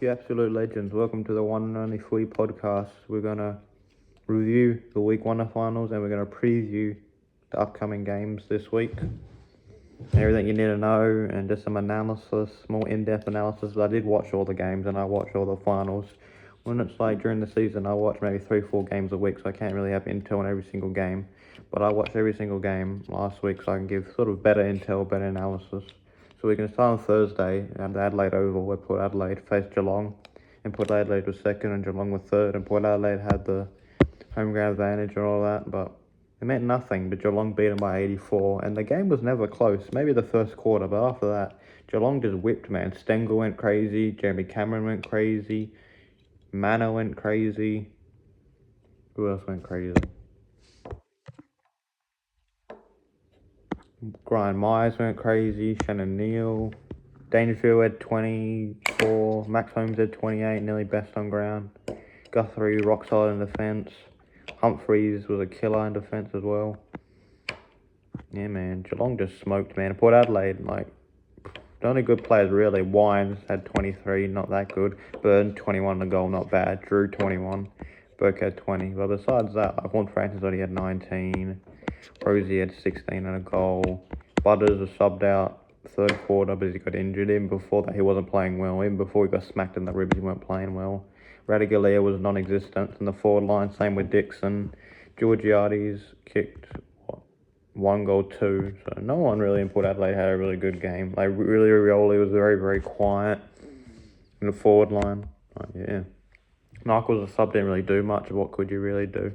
You absolute legends, welcome to the one and only Footy podcast. We're going to review the week one of finals and we're going to preview the upcoming games this week. Everything you need to know and just some analysis, more in-depth analysis. I did watch all the games and I watched all the finals. When it's like during the season, I watch maybe 3-4 games a week, so I can't really have intel on every single game. But I watched every single game last week so I can give sort of better intel, better analysis. So we can start on Thursday at the Adelaide Oval, where Port Adelaide faced Geelong, and Port Adelaide was second and Geelong was third, and Port Adelaide had the home ground advantage and all that, but it meant nothing. But Geelong beat them by 84, and the game was never close. Maybe the first quarter, but after that, Geelong just whipped, man. Stengel went crazy, Jeremy Cameron went crazy, Mana went crazy. Who else went crazy? Brian Myers went crazy, Shannon Neal, Dangerfield had 24, Max Holmes had 28, nearly best on ground. Guthrie rock solid in defence. Humphreys was a killer in defence as well. Yeah, man, Geelong just smoked, man. Port Adelaide, like, the only good players really, Wines had 23, not that good. Byrne, 21 a goal, not bad. Drew, 21. Burke had 20. But besides that, like, Horn Francis only had 19. Rosie had 16 and a goal. Butters was subbed out third quarter because he got injured. Even before that, he wasn't playing well. Even before he got smacked in the ribs, he weren't playing well. Radigalia was non-existent in the forward line. Same with Dixon. Georgiades kicked one goal, two. So no one really in Port Adelaide had a really good game. Like, really, Rioli was very, very quiet in the forward line. Yeah. Knuckles, the sub, didn't really do much. What could you really do?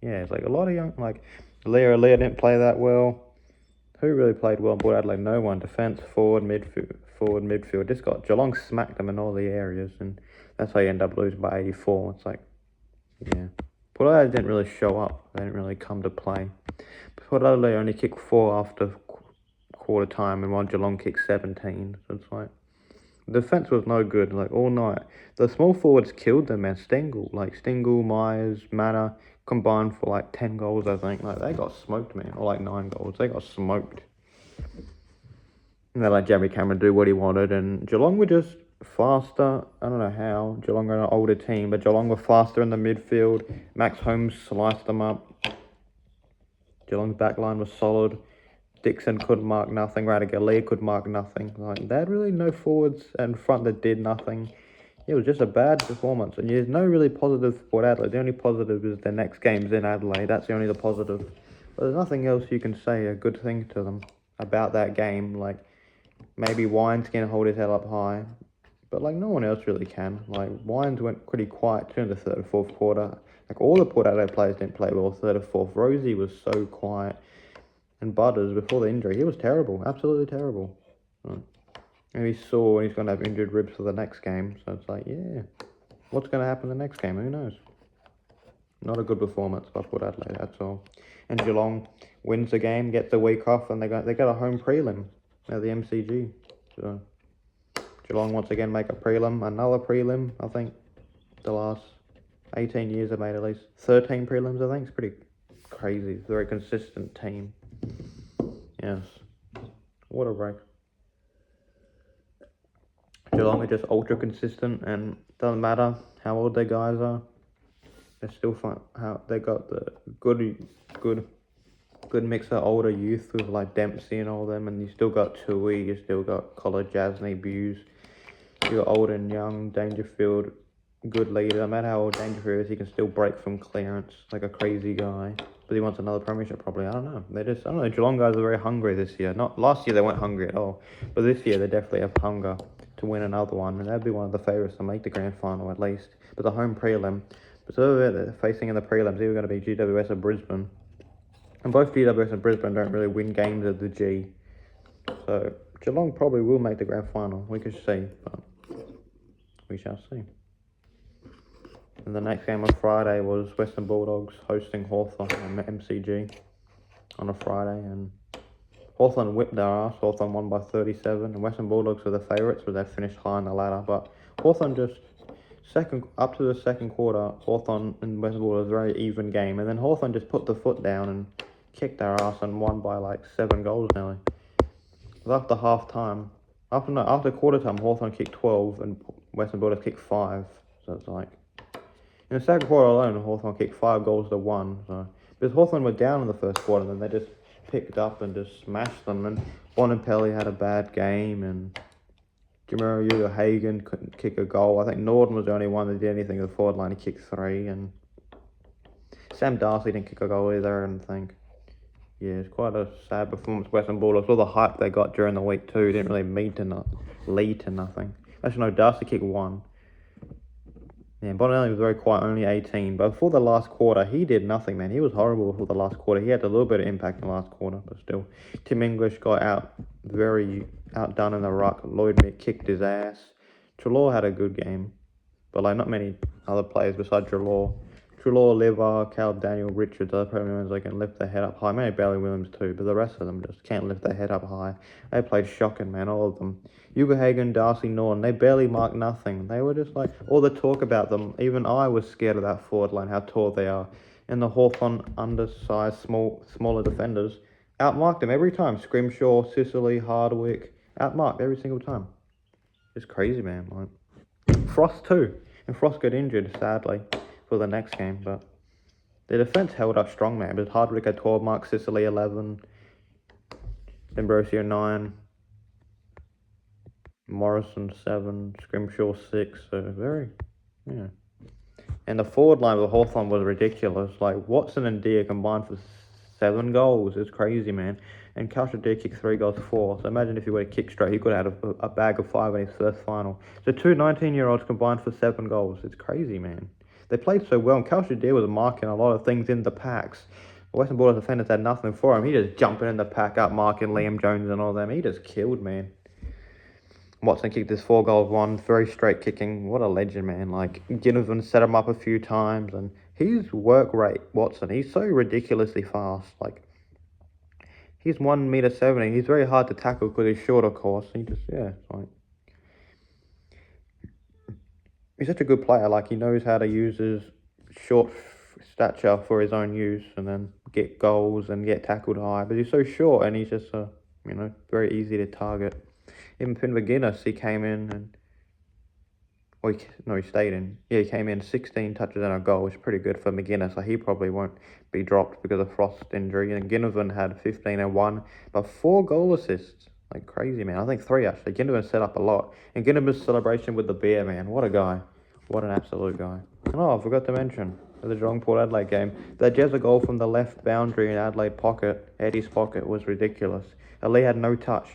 Yeah, it's like a lot of young, like, Leah didn't play that well. Who really played well in Port Adelaide? No one. Defence, forward, midfield. Just got Geelong smacked them in all the areas, and that's how you end up losing by 84. It's like, yeah. Port Adelaide didn't really show up. They didn't really come to play. Port Adelaide only kicked 4 after quarter time, and while Geelong kicked 17. So it's like, the defence was no good, like, all night. The small forwards killed them, man. Stengel, Myers, Mana, combined for like 10 goals, I think. Like, they got smoked, man. Or like 9 goals. They got smoked. And they let Jeremy Cameron do what he wanted. And Geelong were just faster. I don't know how. Geelong are an older team, but Geelong were faster in the midfield. Max Holmes sliced them up. Geelong's backline was solid. Dixon couldn't mark nothing. Radigalia could mark nothing. Like, they had really no forwards in front that did nothing. It was just a bad performance, and there's no really positive for Port Adelaide. The only positive is their next game's in Adelaide. That's the only the positive. But there's nothing else you can say a good thing to them about that game. Like, maybe Wines can hold his head up high, but like, no one else really can. Like, Wines went pretty quiet too in the third and fourth quarter. Like, all the Port Adelaide players didn't play well third or fourth. Rosie was so quiet. And Butters, before the injury, he was terrible. Absolutely terrible. And he's sore and he's going to have injured ribs for the next game. So it's like, yeah, what's going to happen the next game? Who knows? Not a good performance by Port Adelaide, that's all. And Geelong wins the game, gets the week off, and they got a home prelim at the MCG. So Geelong once again make a prelim, another prelim. I think the last 18 years they made at least 13 prelims. I think it's pretty crazy. It's a very consistent team. Yes. What a break. Geelong are just ultra consistent, and doesn't matter how old their guys are. They're still fun. How they got the good mix of older youth with like Dempsey and all them, and you still got Tui, you still got Collar, Jasney, Buse. You got old and young, Dangerfield, good leader. No matter how old Dangerfield is, he can still break from clearance like a crazy guy. But he wants another premiership probably. I don't know. I don't know. Geelong guys are very hungry this year. Not last year they weren't hungry at all, but this year they definitely have hunger to win another one, and that'd be one of the favourites to make the grand final at least. But the home prelim, so they're facing in the prelims, either going to be GWS or Brisbane, and both GWS and Brisbane don't really win games at the G. So Geelong probably will make the grand final. We could see, but we shall see. And the next game on Friday was Western Bulldogs hosting Hawthorn at MCG on a Friday, and Hawthorn whipped their ass. Hawthorn won by 37, and Western Bulldogs were the favourites, but they finished high on the ladder. But Hawthorn just up to the second quarter, Hawthorn and Western Bulldogs was a very even game, and then Hawthorn just put the foot down and kicked their ass and won by like 7 goals nearly. It was after half time. After quarter time, Hawthorn kicked 12 and Western Bulldogs kicked 5. So it's like, in the second quarter alone, Hawthorn kicked 5 goals to 1. So, because Hawthorn were down in the first quarter, and then they just picked up and just smashed them. And Boninpelli had a bad game, and Jameru Ugle-Hagan couldn't kick a goal. I think Norden was the only one that did anything at the forward line. He kicked 3, and Sam Darcy didn't kick a goal either. And I think, yeah, it's quite a sad performance. Western Bulldogs, all the hype they got during the week too, didn't really lead to nothing. Actually, no, Darcy kicked 1. Yeah, Boninelli was very quiet, only 18. But before the last quarter, he did nothing, man. He was horrible before the last quarter. He had a little bit of impact in the last quarter, but still. Tim English got very outdone in the ruck. Lloyd Mick kicked his ass. Treloar had a good game, but like not many other players besides Treloar. Treloar, Liver, Caleb Daniel, Richards, other Premier they can lift their head up high. Maybe Bailey Williams too, but the rest of them just can't lift their head up high. They played shocking, man, all of them. Ugle-Hagan, Darcy, Norton, they barely marked nothing. They were just like, all the talk about them, even I was scared of that forward line, how tall they are. And the Hawthorn undersized, smaller defenders outmarked them every time. Scrimshaw, Sicily, Hardwick, outmarked every single time. It's crazy, man. Like Frost too. And Frost got injured, sadly, for the next game, but the defense held up strong, man. But Hardwick had 12 marks, Sicily 11, Ambrosio 9, Morrison 7, Scrimshaw 6. So yeah. And the forward line of the Hawthorn was ridiculous. Like Watson and Deer combined for 7 goals. It's crazy, man. And Kalsha Deer kicked 3 goals, 4. So imagine if he would have kicked straight, he could have had a bag of 5 in his first final. So 2 19-year-olds combined for 7 goals. It's crazy, man. They played so well, and Kalsha Deer was marking a lot of things in the packs. The Western Bulldogs defenders had nothing for him. He just jumping in the pack up, marking Liam Jones and all them. He just killed, man. Watson kicked his 4 goals, 1 very straight kicking. What a legend, man. Like, Ginnivan set him up a few times, and his work rate, Watson, he's so ridiculously fast. Like, he's 1.70 m. He's very hard to tackle because he's short, of course. He just, yeah, like, he's such a good player. Like, he knows how to use his short stature for his own use and then get goals and get tackled high. But he's so short, and he's just, very easy to target. Even Finn McGuinness, he came in and... he stayed in. Yeah, he came in 16 touches and a goal, which is pretty good for McGuinness. So he probably won't be dropped because of Frost injury. And Ginnivan had 15 and 1, but 4 goal assists. Like crazy, man. I think 3 actually. Ginnivan set up a lot. And Ginnivan's celebration with the beer, man. What a guy. What an absolute guy. And I forgot to mention, the Geelong Port Adelaide game, that Jezza goal from the left boundary in Adelaide pocket, Eddie's pocket, was ridiculous. Ali had no touch.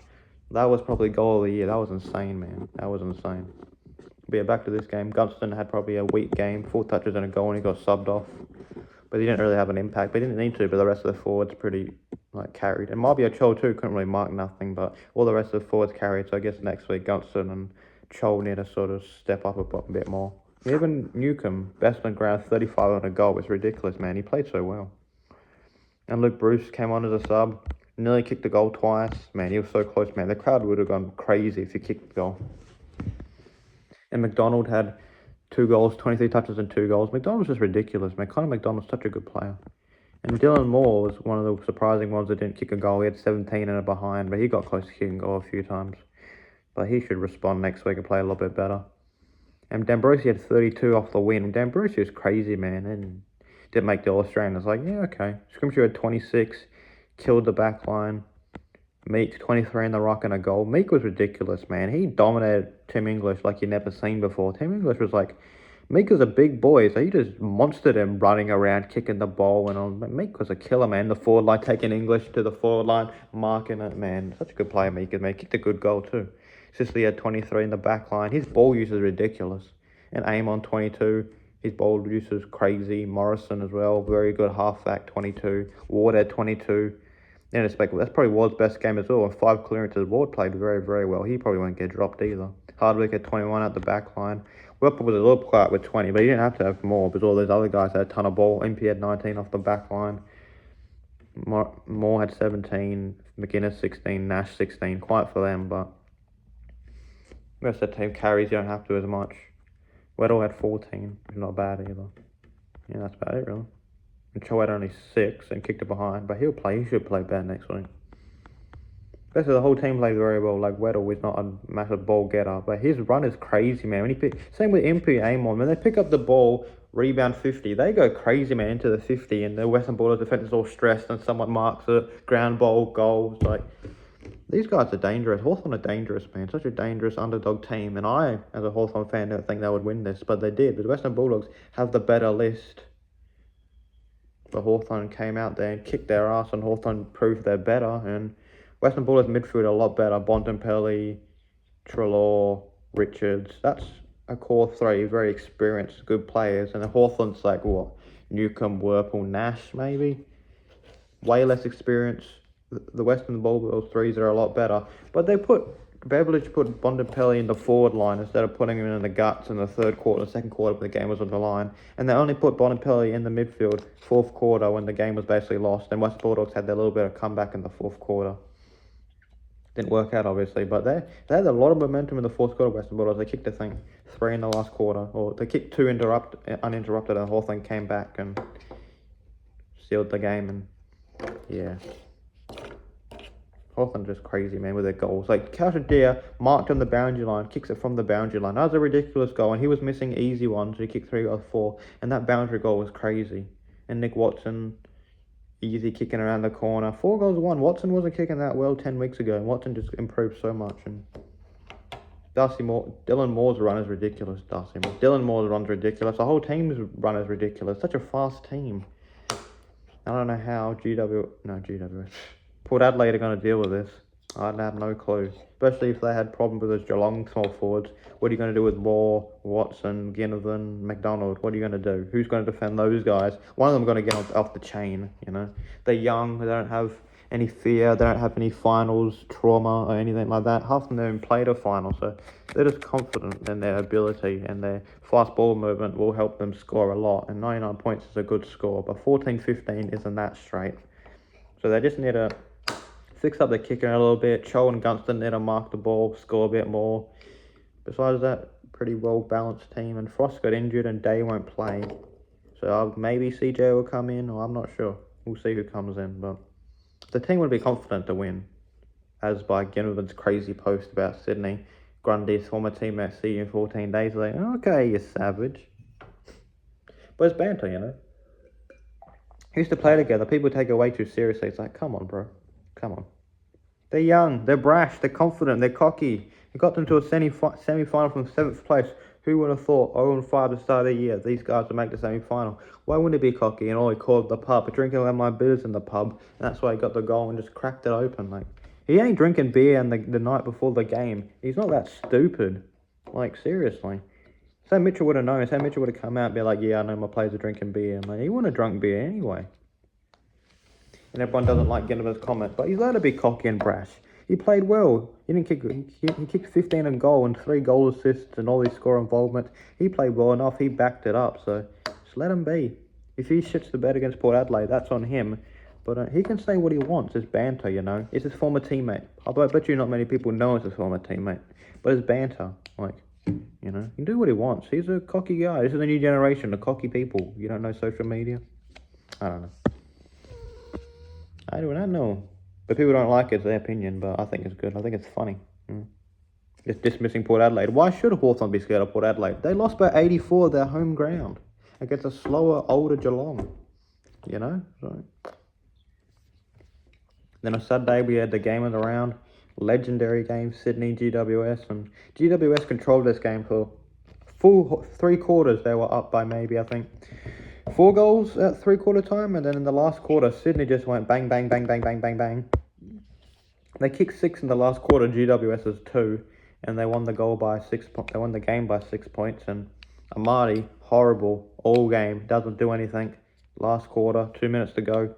That was probably goal of the year. That was insane, man. That was insane. But yeah, back to this game. Gunston had probably a weak game, 4 touches and a goal, and he got subbed off. But he didn't really have an impact. But he didn't need to, but the rest of the forwards pretty carried. And Marbia Chol too couldn't really mark nothing, but all the rest of the forwards carried. So I guess next week Gunston and Chol need to sort of step up a bit more. Even Newcomb, best on ground, 35 on a goal, was ridiculous, man. He played so well. And Luke Bruce came on as a sub. Nearly kicked the goal twice. Man, he was so close, man. The crowd would have gone crazy if he kicked the goal. And McDonald had 2 goals, 23 touches and 2 goals. McDonald was just ridiculous, man. Connor McDonald's such a good player. And Dylan Moore was one of the surprising ones that didn't kick a goal. He had 17 and a behind, but he got close to kicking a goal a few times. But he should respond next week and play a little bit better. And D'Ambrosio had 32 off the win. D'Ambrosio is crazy, man, and didn't make the All-Australian. I was like, yeah, okay. Scrimshaw had 26, killed the back line. Meek, 23 in the ruck and a goal. Meek was ridiculous, man. He dominated Tim English like you never seen before. Tim English was like... Meek was a big boy, so he just monstered him running around, kicking the ball and all. Meek was a killer, man. The forward line, taking English to the forward line, marking it, man. Such a good player, Meek is, man. Kicked a good goal, too. Sicily had 23 in the back line. His ball use is ridiculous. And Aim on 22. His ball use is crazy. Morrison as well. Very good halfback, 22. Ward had 22. That's probably Ward's best game as well. And 5 clearances. Ward played very, very well. He probably won't get dropped either. Hardwick had 21 at the back line. Welper was a little quiet with 20, but he didn't have to have more because all those other guys had a ton of ball. MP had 19 off the back line. Moore had 17. McGuinness 16. Nash 16. Quiet for them, but the rest of the team carries. You don't have to as much. Weddle had 14. Not bad either. Yeah, that's about it, really. And Cho had only 6 and kicked it behind, but he'll play. He should play better next week. Especially the whole team plays very well. Like Weddle is not a massive ball getter, but his run is crazy, man. Same with MP Amon, when they pick up the ball, rebound 50, they go crazy, man, into the 50, and the Western Bulldogs defense is all stressed, and someone marks it, ground ball, goals. Like, these guys are dangerous. Hawthorn are dangerous, man. Such a dangerous underdog team, and I, as a Hawthorn fan, don't think they would win this, but they did. The Western Bulldogs have the better list. But Hawthorn came out there and kicked their ass, and Hawthorn proved they're better, and Western Bulldogs midfield are a lot better. Bontempelli, Treloar, Richards. That's a core three, very experienced, good players. And the Hawthorn's like, what? Newcombe, Werpel, Nash, maybe? Way less experience. The Western Bulldogs threes are a lot better. But Beveridge put Bontempelli in the forward line instead of putting him in the guts in the second quarter when the game was on the line. And they only put Bontempelli in the midfield fourth quarter when the game was basically lost. And West Bulldogs had their little bit of comeback in the fourth quarter. Didn't work out, obviously, but they had a lot of momentum in the fourth quarter. Western Bulldogs, they kicked, I think, 3 in the last quarter, or they kicked 2 uninterrupted, and Hawthorn came back and sealed the game. And yeah, Hawthorn just crazy, man, with their goals. Like Kaushik marked on the boundary line, kicks it from the boundary line. That was a ridiculous goal, and he was missing easy ones. So he kicked 3 out of 4, and that boundary goal was crazy. And Nick Watson, easy kicking around the corner. 4 goals, 1. Watson wasn't kicking that well 10 weeks ago, and Watson just improved so much. And Dylan Moore's run is ridiculous. Dylan Moore's run's ridiculous. The whole team's run is ridiculous. Such a fast team. I don't know how Port Adelaide are going to deal with this. I have no clue. Especially if they had problems with those Geelong small forwards. What are you going to do with Moore, Watson, Ginnivan, McDonald? What are you going to do? Who's going to defend those guys? One of them going to get off the chain, you know. They're young. They don't have any fear. They don't have any finals trauma or anything like that. Half of them haven't played a final, so they're just confident in their ability, and their fast ball movement will help them score a lot. And 99 points is a good score, but 14-15 isn't that straight. So they just need to fix up the kicking a little bit. Cho and Gunston need to mark the ball, score a bit more. Besides that, pretty well-balanced team. And Frost got injured and Day won't play. So maybe CJ will come in, or I'm not sure. We'll see who comes in. But the team would be confident to win, as by Ginnivan's crazy post about Sydney. Grundy's former teammate, see you in 14 days. Like, okay, you savage. But it's banter, you know. We used to play together. People take it way too seriously. It's like, come on, bro. Come on. They're young, they're brash, they're confident, they're cocky. You got them to a semi-final from 7th place. Who would have thought 0-5 at the start of the year, these guys would make the semi-final? Why wouldn't he be cocky and all he called the pub, drinking my beers in the pub, and that's why he got the goal and just cracked it open? Like, he ain't drinking beer the night before the game. He's not that stupid. Like, seriously. Sam Mitchell would have known. Sam Mitchell would have come out and be like, yeah, I know my players are drinking beer. And like, he wouldn't have drunk beer anyway. And everyone doesn't like Ginnivan's comment, but he's allowed to be cocky and brash. He played well. He kicked 15 and goal and 3 goal assists and all these score involvements. He played well enough. He backed it up. So just let him be. If he shits the bed against Port Adelaide, that's on him. But he can say what he wants. It's banter, you know. It's his former teammate. I bet you not many people know it's his former teammate. But it's banter. Like, you know, he can do what he wants. He's a cocky guy. This is the new generation of cocky people. You don't know social media? I don't know. I do not know. But people don't like it, it's their opinion, but I think it's good. I think it's funny. It's dismissing Port Adelaide. Why should Hawthorn be scared of Port Adelaide? They lost by 84 their home ground against a slower, older Geelong. You know? So. Then on Saturday, we had the game of the round. Legendary game, Sydney, GWS. And GWS controlled this game for full 3 quarters. They were up by maybe, I think, 4 goals at 3-quarter time, and then in the last quarter, Sydney just went bang, bang, bang, bang, bang, bang, bang. They kicked 6 in the last quarter, GWS is 2, and they won the goal by 6 points. They won the game by 6 points, and Amadi, horrible all game, doesn't do anything. Last quarter, 2 minutes to go,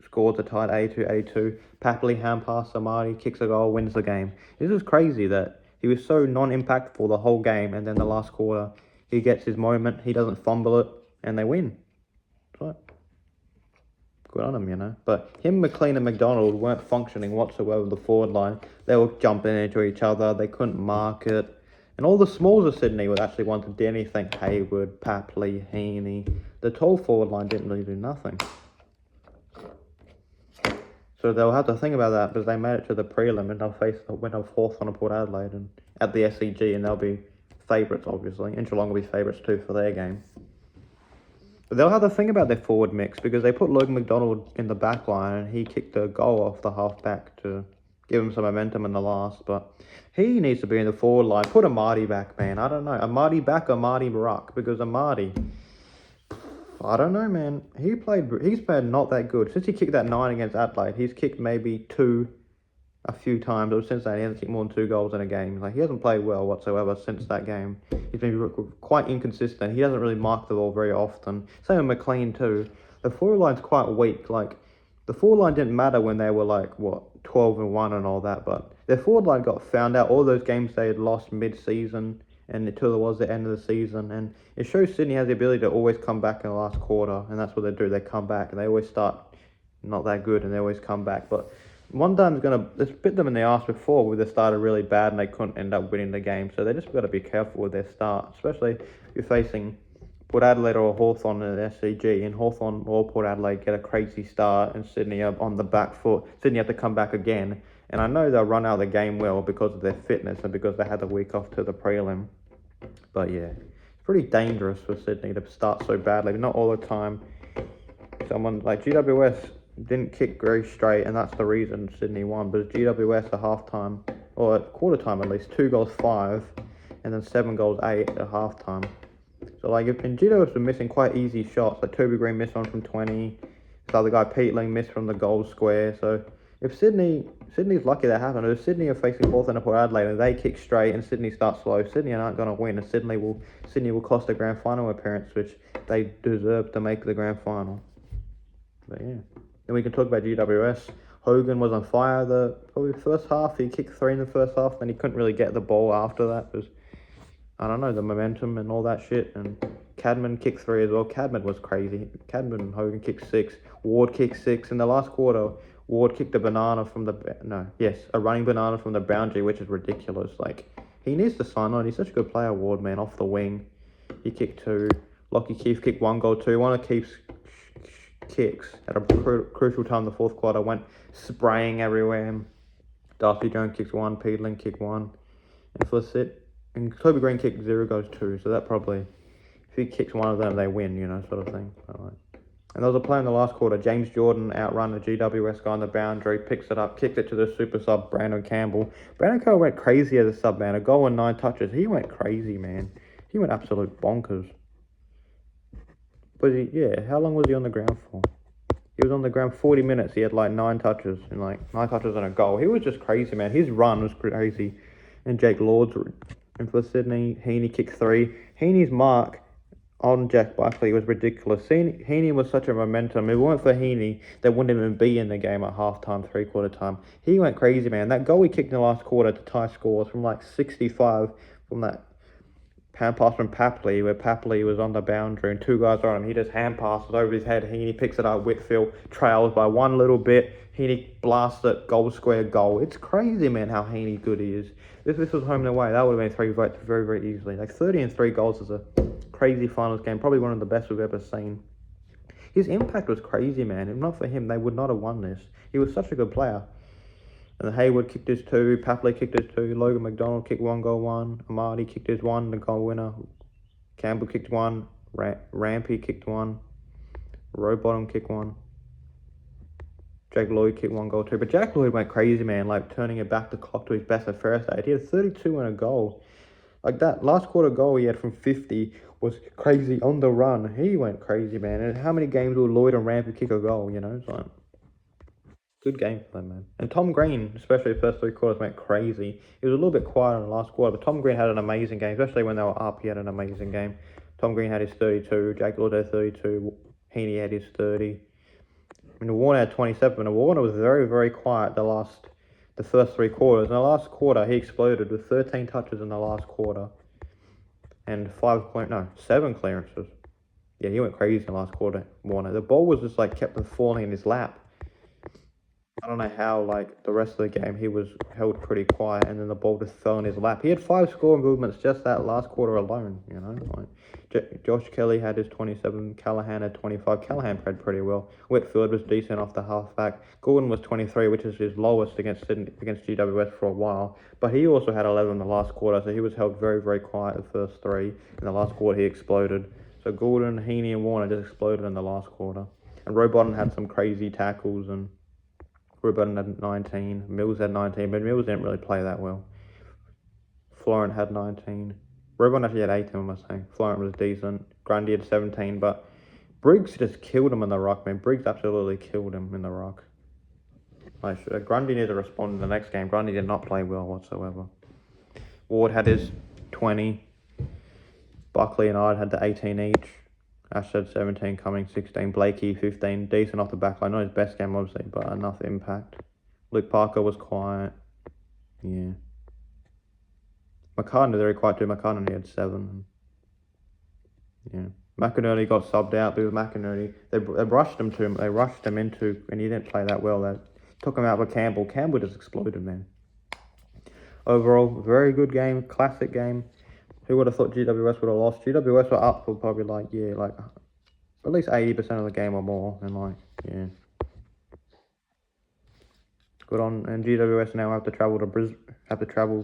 scores a tied 82-82. Papley hand pass Amadi, kicks a goal, wins the game. This is crazy that he was so non-impactful the whole game, and then the last quarter, he gets his moment, he doesn't fumble it, and they win. So, good on him, you know. But him, McLean and McDonald weren't functioning whatsoever with the forward line. They were jumping into each other. They couldn't mark it. And all the smalls of Sydney would actually want to do anything. Hayward, Papley, Heaney. The tall forward line didn't really do nothing. So they'll have to think about that because they made it to the prelim and they'll face the winner of Hawthorn and Port Adelaide and at the SCG, and they'll be favourites obviously, and Geelong will be favourites too for their game. But they'll have to think about their forward mix because they put Logan McDonald in the back line and he kicked a goal off the half back to give him some momentum in the last, but he needs to be in the forward line. Put Amadi back, man. I don't know. Amadi back or Marty Ruck, because Amadi, I don't know, man. He's played not that good. Since he kicked that 9 against Adelaide, he's kicked maybe 2 a few times, or since then he hasn't kicked more than 2 goals in a game. Like, he hasn't played well whatsoever since that game. He's been quite inconsistent. He doesn't really mark the ball very often. Same with McLean too. The forward line's quite weak. Like, the forward line didn't matter when they were like, 12-1 and all that, but their forward line got found out. All those games they had lost mid-season and until it was the end of the season, and it shows Sydney has the ability to always come back in the last quarter, and that's what they do. They come back, and they always start not that good, and they always come back. But one time's it's bit them in the arse before where they started really bad and they couldn't end up winning the game. So they just got to be careful with their start, especially if you're facing Port Adelaide or Hawthorn in the SCG, and Hawthorn or Port Adelaide get a crazy start, and Sydney are on the back foot. Sydney have to come back again, and I know they'll run out of the game well because of their fitness and because they had the week off to the prelim. But yeah, it's pretty dangerous for Sydney to start so badly. Not all the time. Someone like GWS didn't kick very straight, and that's the reason Sydney won. But GWS at halftime, or at quarter time at least, 2 goals 5, and then 7 goals 8 at halftime. So like, if GWS were missing quite easy shots, like Toby Green missed one from 20, this other guy Peatling missed from the goal square. So if Sydney's lucky that happened. If Sydney are facing Hawthorn and Port Adelaide and they kick straight and Sydney starts slow, Sydney aren't going to win, and Sydney will cost a grand final appearance, which they deserve to make the grand final. But yeah, then we can talk about GWS. Hogan was on fire probably first half. He kicked 3 in the first half, then he couldn't really get the ball after that because, I don't know, the momentum and all that shit. And Cadman kicked 3 as well. Cadman was crazy. Cadman and Hogan kicked 6. Ward kicked 6. In the last quarter, Ward kicked a running banana from the boundary, which is ridiculous. Like, he needs to sign on. He's such a good player, Ward, man, off the wing. He kicked 2. Lockie Keefe kicked 1 goal, 2. One of Keefe's kicks at a crucial time in the fourth quarter went spraying everywhere. Darcy Jones kicked 1. Peatling kicked 1. And Toby Green kicked 0 goes 2. So that probably, if he kicks one of them, they win, sort of thing. And there was a play in the last quarter. James Jordan outrun the GWS guy on the boundary, picks it up, kicked it to the super sub, Brandon Campbell. Brandon Campbell went crazy as a sub, man. A goal and 9 touches. He went crazy, man. He went absolute bonkers. But how long was he on the ground for? He was on the ground 40 minutes. He had 9 touches and 9 touches and a goal. He was just crazy, man. His run was crazy. And Jake Lords, and for Sydney, Heaney kicked 3. Heaney's mark on Jack Buckley was ridiculous. Heaney was such a momentum. If it weren't for Heaney, they wouldn't even be in the game at halftime, 3/4 time. He went crazy, man. That goal he kicked in the last quarter to tie scores from 65 from that hand pass from Papley, where Papley was on the boundary and 2 guys are on him. He just hand passes over his head. Heaney picks it up. Whitfield trails by 1 little bit. Heaney blasts it, goal square goal. It's crazy, man, how Heaney good he is. If this was home and away, that would have been 3 votes very, very easily. 30 and 3 goals is a crazy finals game. Probably one of the best we've ever seen. His impact was crazy, man. If not for him, they would not have won this. He was such a good player. And Hayward kicked his 2, Papley kicked his 2, Logan McDonald kicked 1 goal 1, Amadi kicked his 1, the goal winner, Campbell kicked 1, Rampy kicked 1, Rowbottom kicked 1, Jake Lloyd kicked 1 goal 2. But Jack Lloyd went crazy, man, turning it back the clock to his best at first aid. He had 32 and a goal. That last quarter goal he had from 50 was crazy on the run. He went crazy, man. And how many games will Lloyd and Rampy kick a goal, It's good game for them, man. And Tom Green, especially the first 3 quarters, went crazy. He was a little bit quiet in the last quarter, but Tom Green had an amazing game, especially when they were up. He had an amazing game. Tom Green had his 32, Jake Lloyd had 32, Heaney had his 30. And Warner had 27, and Warner was very, very quiet the first 3 quarters. In the last quarter, he exploded with 13 touches in the last quarter and 7 clearances. Yeah, he went crazy in the last quarter, Warner. The ball was just kept falling in his lap. I don't know how, the rest of the game he was held pretty quiet and then the ball just fell in his lap. He had 5 scoring movements just that last quarter alone, Josh Kelly had his 27. Callahan had 25. Callahan played pretty well. Whitfield was decent off the halfback. Gordon was 23, which is his lowest against GWS for a while. But he also had 11 in the last quarter, so he was held very, very quiet the first three. In the last quarter, he exploded. So Gordon, Heaney, and Warner just exploded in the last quarter. And Rowbottom had some crazy tackles, and Rowbottom had 19. Mills had 19, but Mills didn't really play that well. Florent had 19. Rowbottom actually had 18, I must say. Florent was decent. Grundy had 17, but Briggs just killed him in the ruck, man. Briggs absolutely killed him in the ruck. Grundy needs to respond in the next game. Grundy did not play well whatsoever. Ward had his 20. Buckley and I had the 18 each. Ash had 17, Cummings 16. Blakey 15. Decent off the back line. Not his best game, obviously, but enough impact. Luke Parker was quiet. Yeah. McCartney very quiet too. McCartney had 7. Yeah. McInerney got subbed out because McInerney, they rushed him to him. They rushed him into, and he didn't play that well. They took him out for Campbell. Campbell just exploded, man. Overall, very good game, classic game. Who would have thought GWS would have lost? GWS were up for probably at least 80% of the game or more, and good on. And GWS now have to travel to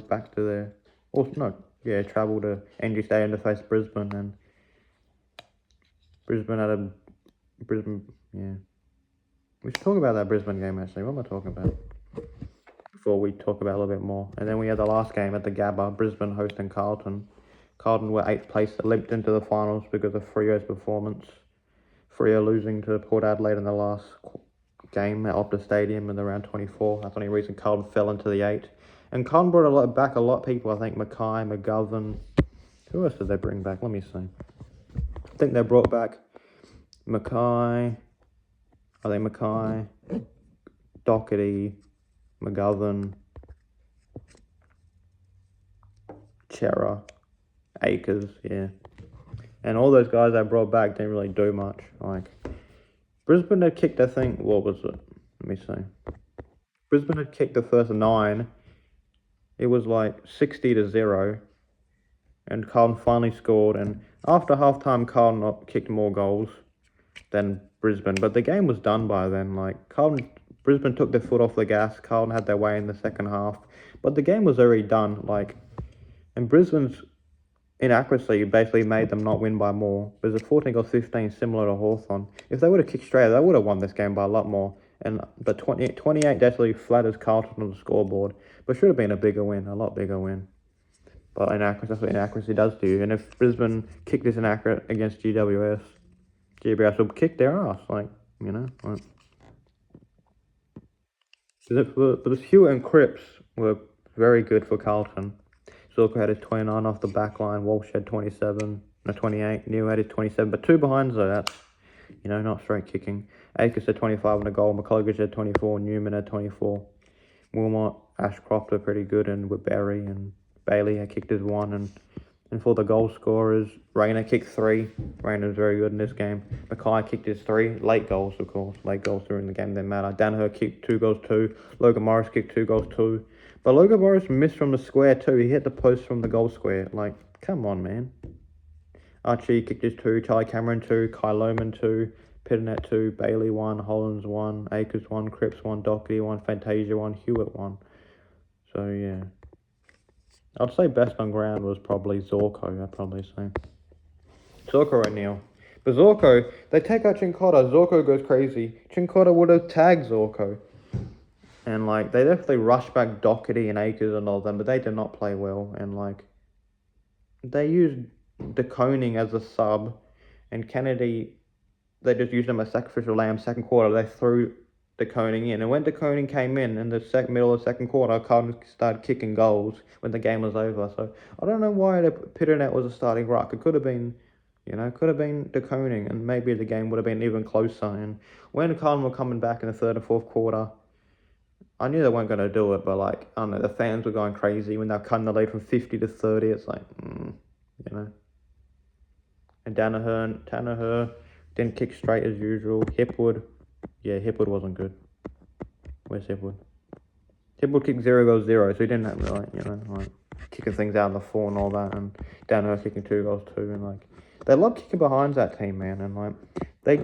back to their, travel to NG Stadium to face Brisbane, and Brisbane. Yeah. We should talk about that Brisbane game actually. What am I talking about? Before we talk about it a little bit more, and then we had the last game at the Gabba, Brisbane hosting Carlton. Carlton were 8th place, limped into the finals because of Freo's performance. Freo losing to Port Adelaide in the last game at Optus Stadium in the round 24. That's the only reason Carlton fell into the 8. And Carlton brought back a lot of people. I think Mackay, McGovern. Who else did they bring back? Let me see. I think they brought back Mackay, Doherty, McGovern, Chera, Akers, yeah. And all those guys I brought back didn't really do much. Brisbane had kicked, I think, what was it? Let me see. Brisbane had kicked the first 9. It was 60-0. And Carlton finally scored. And after halftime, Carlton kicked more goals than Brisbane. But the game was done by then. Brisbane took their foot off the gas. Carlton had their way in the second half. But the game was already done. And Brisbane's inaccuracy basically made them not win by more. It was a 14-15, similar to Hawthorn. If they would have kicked straight, they would have won this game by a lot more. But 28 definitely flatters Carlton on the scoreboard. But should have been a bigger win, a lot bigger win. But that's what inaccuracy does to you. And if Brisbane kicked this inaccurate against GWS would kick their ass. But Hewitt and Cripps were very good for Carlton. Zorko had his 29 off the back line. Walsh had 28. Neil had his 27. But 2 behinds though, that's, not straight kicking. Akers had 25 on the goal. McCluggage had 24. Newman had 24. Wilmot, Ashcroft were pretty good, and with Berry and Bailey had kicked his 1. And for the goal scorers, Rayner kicked 3. Rayner's very good in this game. Mackay kicked his 3. Late goals, of course. Late goals during the game didn't matter. Danaher kicked 2 goals, 2. Logan Morris kicked 2 goals, 2. But Logan Morris missed from the square too. He hit the post from the goal square. Come on, man. Archie kicked his 2. Charlie Cameron 2. Kai Lohman 2. Pitternet 2. Bailey 1. Hollins 1. Akers 1. Cripps 1. Doherty 1. Fantasia 1. Hewitt 1. So, yeah. I'd say best on ground was probably Zorko, I'd probably say. Zorko O'Neill. But Zorko, they take out Chincotta. Zorko goes crazy. Chincotta would have tagged Zorko. And, they definitely rushed back Doherty and Akers and all of them, but they did not play well. And, they used DeConing as a sub, and Kennedy, they just used him as sacrificial lamb. Second quarter, they threw DeConing in. And when DeConing came in the middle of the second quarter, Carlton started kicking goals when the game was over. So, I don't know why Pitternet was a starting ruck. It could have been, DeConing, and maybe the game would have been even closer. And when Carlton were coming back in the third and fourth quarter, I knew they weren't going to do it, but, I don't know, the fans were going crazy when they were cutting the lead from 50 to 30. It's And Danaher didn't kick straight as usual. Hipwood wasn't good. Where's Hipwood? Hipwood kicked 0 goals 0, so he didn't have, kicking things out in the 4 and all that, and Danaher kicking 2 goals 2, and, they love kicking behinds that team, man, and like they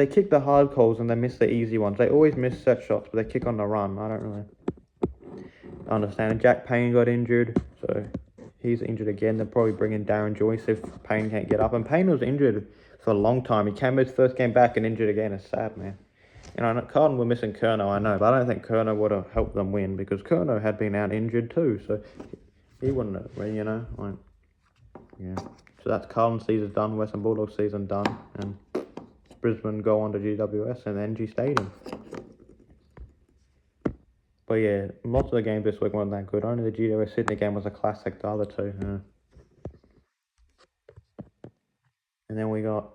kick the hard calls and they miss the easy ones. They always miss set shots, but they kick on the run. I don't really understand. Jack Payne got injured, so he's injured again. They'll probably bring in Darren Joyce if Payne can't get up. And Payne was injured for a long time. He came his first game back and injured again. It's sad, man. And I know Carlton were missing Curnow, I know, but I don't think Curnow would have helped them win because Curnow had been out injured too, so he wouldn't have, like, yeah. So that's Carlton season done, Western Bulldogs season done, and Brisbane go on to GWS and NG Stadium. But yeah, lots of the games this week weren't that good. Only the GWS Sydney game was a classic, the other two. Yeah. And then we got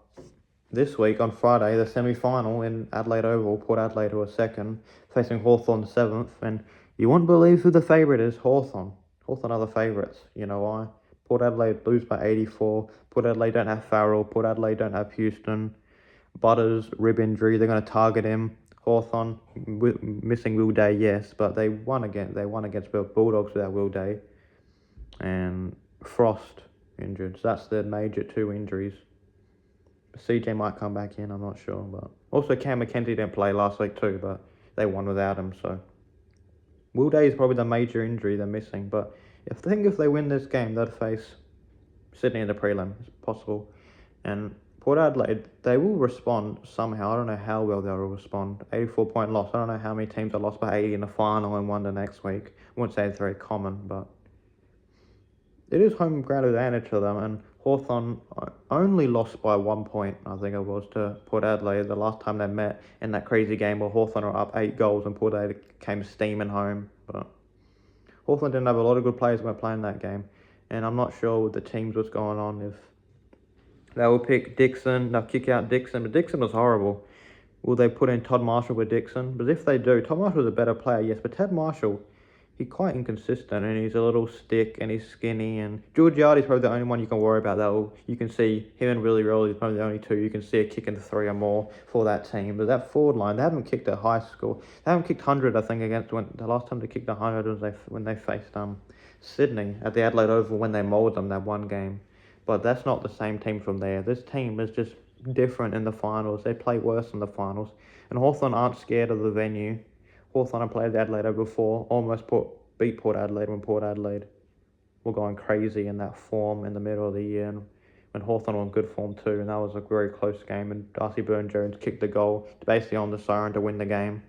this week on Friday the semi-final in Adelaide Oval. Port Adelaide who are second, facing Hawthorn 7th. And you wouldn't believe who the favourite is, Hawthorn. Hawthorn are the favourites. You know why? Port Adelaide lose by 84. Port Adelaide don't have Farrell. Port Adelaide don't have Houston. Butters, rib injury. They're going to target him. Hawthorn missing Will Day, yes, but they won against Bulldogs without Will Day, and Frost injured. So that's the major two injuries. CJ might come back in, I'm not sure, but also Cam McKenzie didn't play last week too, but they won without him. So Will Day is probably the major injury they're missing, but if they win this game, they'll face Sydney in the prelim. It's possible, and Port Adelaide, they will respond somehow. I don't know how well they'll respond. 84-point loss. I don't know how many teams are lost by 80 in the final and won the next week. I wouldn't say it's very common, but it is home ground advantage to them. And Hawthorn only lost by 1 point, I think it was, to Port Adelaide the last time they met in that crazy game where Hawthorn were up 8 goals and Port Adelaide came steaming home. But Hawthorn didn't have a lot of good players when playing that game. And I'm not sure with the teams what's going on if they will pick Dixon, they'll kick out Dixon, but Dixon was horrible. Will they put in Todd Marshall with Dixon? But if they do, Todd Marshall's a better player, yes, but Ted Marshall, he's quite inconsistent, and he's a little stick, and he's skinny, and Georgiades probably the only one you can worry about. You can see him and Willie Rowley is probably the only two you can see a kick into 3 or more for that team. But that forward line, they haven't kicked at high school. They haven't kicked 100, I think, the last time they kicked 100 was when they faced Sydney at the Adelaide Oval when they mauled them that one game. But that's not the same team from there. This team is just different in the finals. They play worse in the finals. And Hawthorn aren't scared of the venue. Hawthorn have played Adelaide before, almost beat Port Adelaide when Port Adelaide were going crazy in that form in the middle of the year. And when Hawthorn were in good form too, and that was a very close game. And Darcy Byrne-Jones kicked the goal basically on the siren to win the game.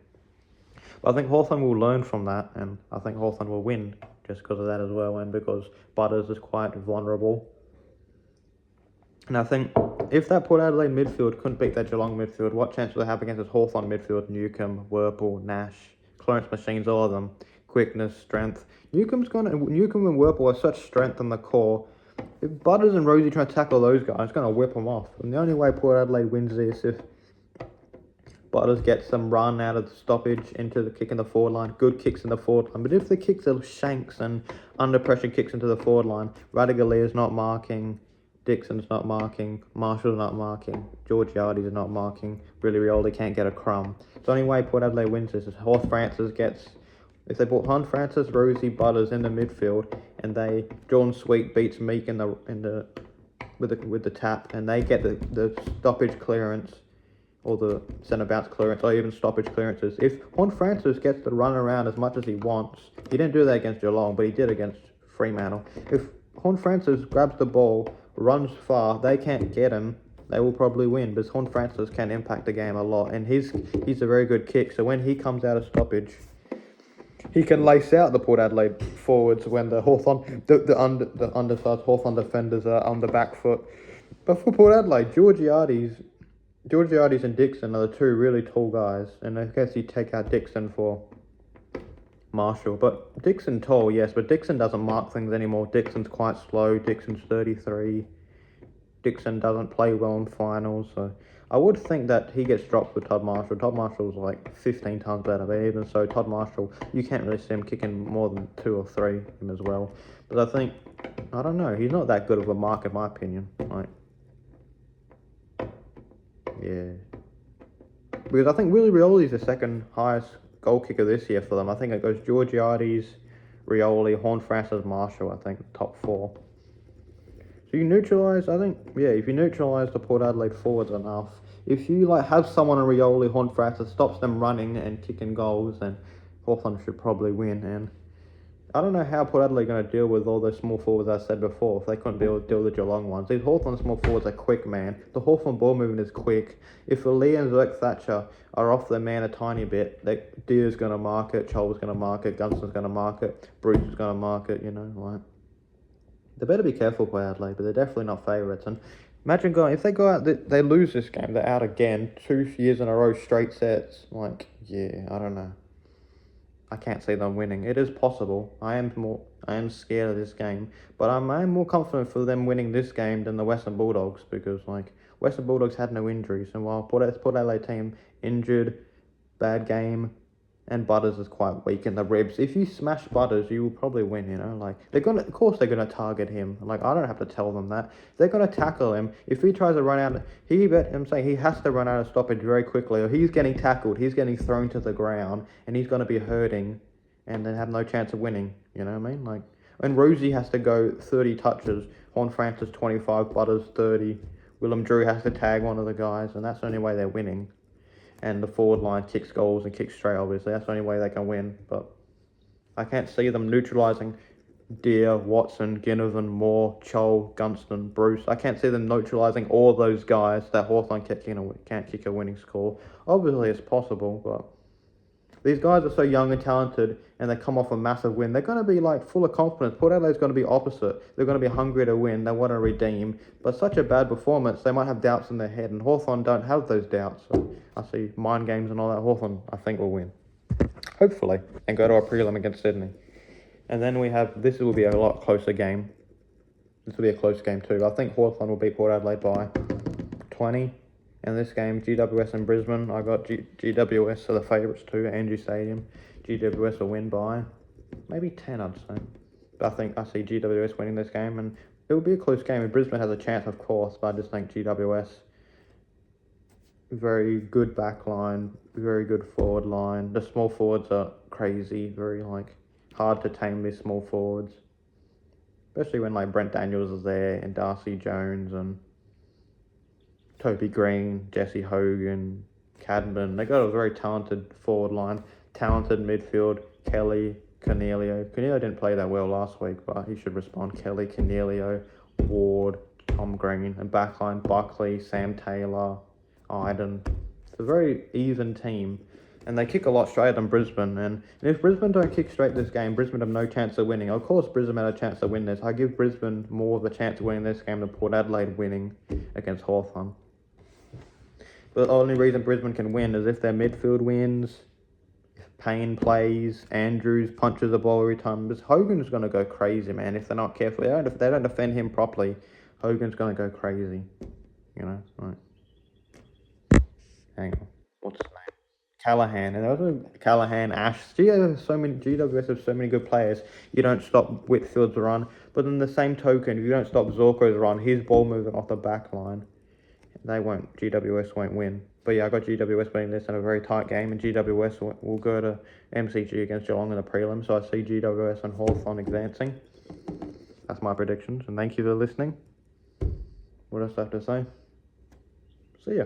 But I think Hawthorn will learn from that, and I think Hawthorn will win just because of that as well, and because Butters is quite vulnerable. And I think if that Port Adelaide midfield couldn't beat that Geelong midfield, what chance will they have against this Hawthorn midfield? Newcombe, Werpel, Nash, Clarence Machines, all of them. Quickness, strength. Newcombe and Werpel have such strength in the core. If Butters and Rosie try to tackle those guys, it's going to whip them off. And the only way Port Adelaide wins this is if Butters gets some run out of the stoppage into the kick in the forward line. Good kicks in the forward line. But if the kicks are shanks and under pressure kicks into the forward line, Radagalia's not marking, Dixon's not marking, Marshall's not marking, Georgiades is not marking, Billy Rioli can't get a crumb. So the only way Port Adelaide wins this is Horse Francis gets, if they put Hunt Francis, Rosie, Butters in the midfield, and Jordan Sweet beats Meek with the tap, and they get the stoppage clearance, or the centre bounce clearance, or even stoppage clearances. If Hunt Francis gets to run around as much as he wants, he didn't do that against Geelong, but he did against Fremantle. If Hunt Francis grabs the ball, runs far, they can't get him, they will probably win, because Hunt Francis can impact the game a lot, and he's a very good kick, so when he comes out of stoppage, he can lace out the Port Adelaide forwards when the Hawthorn, the undersized Hawthorn defenders are on the back foot. But for Port Adelaide, Georgiades and Dixon are the two really tall guys, and I guess you take out Dixon for Marshall. But Dixon tall, yes, but Dixon doesn't mark things anymore. Dixon's quite slow. Dixon's 33. Dixon doesn't play well in finals, so I would think that he gets dropped with Todd Marshall. Todd Marshall's like 15 times better, but even so, Todd Marshall, you can't really see him kicking more than 2 or 3 him as well. But I don't know, he's not that good of a mark in my opinion. Yeah. Because I think Willie Rioli's the second highest goal kicker this year for them. I think it goes Georgiades, Rioli, Horn Francis, Marshall, I think, top 4. So you neutralise, I think, yeah, if you neutralise the Port Adelaide forwards enough, if you like have someone in Rioli, Horne-Francis stops them running and kicking goals, then Hawthorn should probably win. And I don't know how Port Adelaide are going to deal with all those small forwards I said before, if they couldn't deal with the Geelong ones. These Hawthorn small forwards are quick, man. The Hawthorn ball movement is quick. If Lee and Zerk Thatcher are off their man a tiny bit, Deer's going to mark it, Chol's going to mark it, Gunston's going to mark it, Bruce is going to mark it, you know, like. They better be careful, Port Adelaide, but they're definitely not favourites. And imagine going, if they go out, they lose this game, they're out again, 2 years in a row, straight sets. Like, yeah, I don't know. I can't see them winning. It is possible. I am scared of this game, but I am more confident for them winning this game than the Western Bulldogs, because like Western Bulldogs had no injuries, and while Port Adelaide team injured, bad game, and Butters is quite weak in the ribs. If you smash Butters, you will probably win, you know? Like, of course they're gonna target him. Like, I don't have to tell them that. They're gonna tackle him. If he tries to run out, I'm saying he has to run out of stoppage very quickly, or he's getting tackled, he's getting thrown to the ground, and he's gonna be hurting, and then have no chance of winning, you know what I mean? Like, and Rosie has to go 30 touches, Horne-Francis 25, Butters 30, Willem Drew has to tag one of the guys, and that's the only way they're winning. And the forward line kicks goals and kicks straight, obviously. That's the only way they can win. But I can't see them neutralising Deer, Watson, Ginnivan, Moore, Chol, Gunston, Bruce. I can't see them neutralising all those guys that Hawthorn can't kick a winning score. Obviously, it's possible, but these guys are so young and talented, and they come off a massive win. They're going to be like full of confidence. Port Adelaide's going to be opposite. They're going to be hungry to win. They want to redeem. But such a bad performance, they might have doubts in their head. And Hawthorn don't have those doubts. So I see mind games and all that. Hawthorn, I think, will win. Hopefully. And go to a prelim against Sydney. And then this will be a lot closer game. This will be a close game too. I think Hawthorn will beat Port Adelaide by 20. In this game, GWS and Brisbane, I got GWS are the favourites too at Andrew Stadium. GWS will win by maybe 10, I'd say. But I see GWS winning this game, and it will be a close game. And Brisbane has a chance, of course, but I just think GWS, very good back line, very good forward line. The small forwards are crazy, very hard to tame these small forwards. Especially when Brent Daniels is there, and Darcy Jones, and Toby Green, Jesse Hogan, Cadman. They got a very talented forward line, talented midfield. Kelly, Cornelio. Cornelio didn't play that well last week, but he should respond. Kelly, Cornelio, Ward, Tom Green, and backline Buckley, Sam Taylor, Iden. It's a very even team, and they kick a lot straighter than Brisbane. And if Brisbane don't kick straight this game, Brisbane have no chance of winning. Of course, Brisbane had a chance to win this. I give Brisbane more of a chance of winning this game than Port Adelaide winning against Hawthorn. But the only reason Brisbane can win is if their midfield wins, if Payne plays, Andrews punches a ball every time. Because Hogan's going to go crazy, man, if they're not careful. If they don't defend him properly, Hogan's going to go crazy. You know, hang on. What's his name? Callahan. And also Callahan, Ash. GWS have so many good players. You don't stop Whitfield's run. But in the same token, if you don't stop Zorko's run, his ball moving off the back line, GWS won't win. But yeah, I got GWS winning this in a very tight game, and GWS will go to MCG against Geelong in the prelim, so I see GWS and Hawthorn advancing. That's my predictions, and thank you for listening. What else do I have to say? See ya.